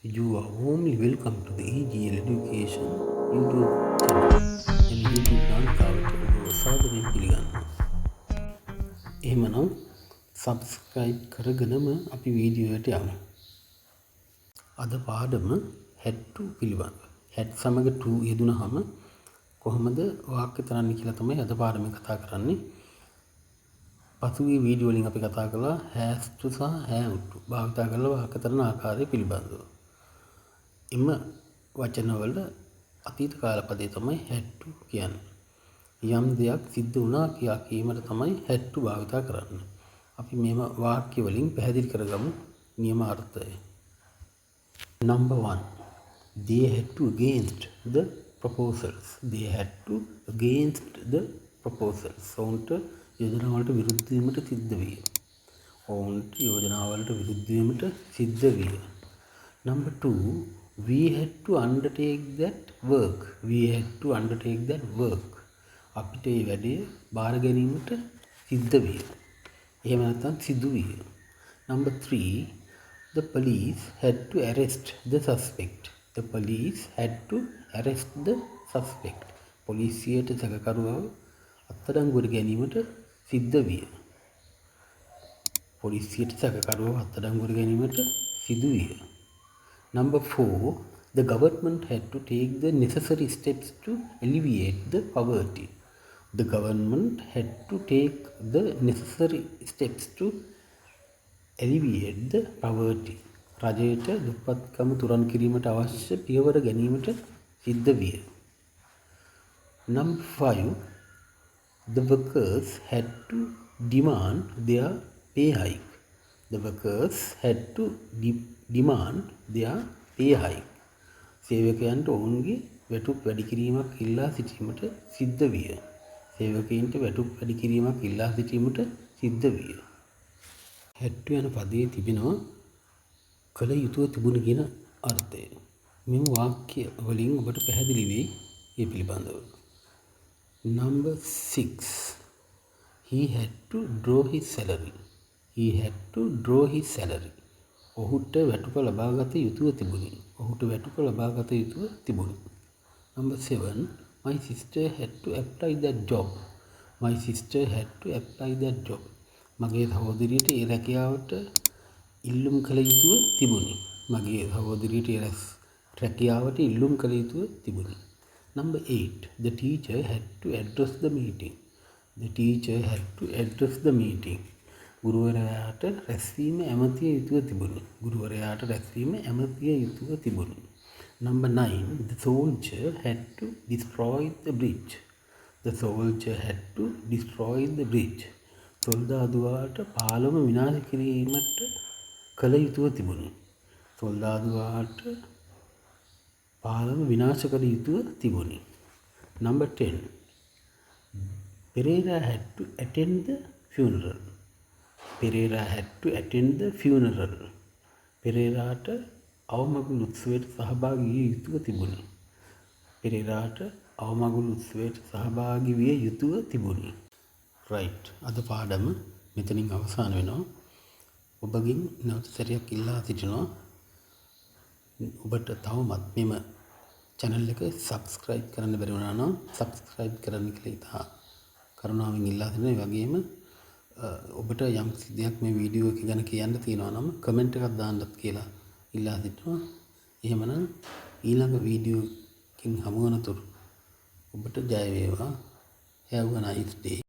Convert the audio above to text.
You are warmly welcome to the EGL Education YouTube channel. එම YouTube නාලිකාවට ඔබව සාදරයෙන් පිළිගන්නවා. එහෙමනම් subscribe කරගෙනම අපි වීඩියෝ එකට යමු. අද පාඩම head to පිළිබඳව. head සමග to යෙදුනහම කොහොමද වාක්‍ය තරන්නේ කියලා තමයි අද පාඩමේ කතා කරන්නේ. පසුගිය වීඩියෝ වලින් අපි කතා කළා has to සහ have to භාවිත කරලා වාක්‍ය තරන ආකාරය පිළිබඳව. එම වචනවල අතීත කාල පදේ තමයි had to කියන්නේ. යම් දෙයක් සිද්ධ වුණා කියා කීමට තමයි had to භාවිත කරන්නේ. අපි මේව වාක්‍ය වලින් පැහැදිලි කරගමු නියම අර්ථය. Number 1. They had to against the proposals. They had to against the proposals. ඔවුන්ට යෝජනාවලට විරුද්ධ වීමට සිද්ධ විය. ඔවුන්ට යෝජනාවලට විරුද්ධ වීමට සිද්ධ විය. Number 2. We had to undertake that work. We had to undertake that work. අපිට මේ වැඩේ බාර ගැනීමට සිද්ධ විය. එහෙම නැත්නම් සිදු විය. Number 3. The police had to arrest the suspect. The police had to arrest the suspect. පොලිසියට සැකකරුවව අත්අඩංගුවට ගැනීමට සිද්ධ විය. පොලිසියට සැකකරුවව අත්අඩංගුවට ගැනීමට සිදු විය. Number 4, the government had to take the necessary steps to alleviate the poverty. The government had to take the necessary steps to alleviate the poverty. රජයට දුප්පත්කම තුරන් කිරීමට අවශ්‍ය පියවර ගැනීමට සිද්ධ විය. Number 5, the workers had to demand their pay hike. The workers had to demand their pay hike. සේවකයන්ට ඔවුන්ගේ වැටුප් වැඩි කිරීමක් ඉල්ලා සිටීමට සිද්ධ විය. සේවකයන්ට වැටුප් වැඩි කිරීමක් ඉල්ලා සිටීමට සිද්ධ විය. had to යන පදයේ තිබෙනවා කල යුතුව තිබුණ කියන අර්ථය. මෙම වාක්‍ය වලින් ඔබට පැහැදිලි වෙයි මේ පිළිබඳව. Number 6. He had to draw his salary. He had to draw his salary. ඔහුට වැටුප ලබාගත යුතුව තිබුණි. ඔහුට වැටුප ලබාගත යුතුව තිබුණි. Number 7. My sister had to apply that job. My sister had to apply that job. මගේ සහෝදරියට ඒ රැකියාවට ඉල්ලුම් කළ යුතුව තිබුණි. මගේ සහෝදරියට ඒ රැකියාවට ඉල්ලුම් කළ යුතුව තිබුණි. Number 8. The teacher had to address the meeting. The teacher had to address the meeting. ගුරුවරයාට රැස්වීම ඇමතිය යුතුව තිබුණි. ගුරුවරයාට රැස්වීම ඇමතිය යුතුව තිබුණි. Number 9. The soldier had to destroy the bridge. The soldier had to destroy the bridge. සොල්දාදුවාට පාලම විනාශ කිරීමට කළ යුතුව තිබුණි. සොල්දාදුවාට පාලම විනාශ කළ යුතුව තිබුණි. Number 10. Pereira had to attend the funeral. Pereira had to attend the funeral. පෙරේරාට අවමගුල් උත්සවයට සහභාගී විය යුතුව තිබුණි. පෙරේරාට අවමගුල් උත්සවයට සහභාගී විය යුතුව තිබුණි. right. අද පාඩම මෙතනින් අවසන් වෙනවා. ඔබගෙන් නැවත සැරයක් ඉල්ලා සිටිනවා. ඔබට තවමත් මෙම channel එක subscribe කරන්න බැරි වුණා නම් subscribe කරන්න කියලා ඉතා කරුණාවෙන් ඉල්ලා සිටිනවා. ඒ වගේම ඔබට යම් දෙයක් මේ වීඩියෝ එක ගැන කියන්න තියෙනවා නම් කමෙන්ට් එකක් දාන්නත් කියලා ඉල්ලා සිටිනවා. එහෙමනම් ඊළඟ වීඩියෝ එකකින් හමු වෙනතුරු ඔබට ජය වේවා. Have a nice day.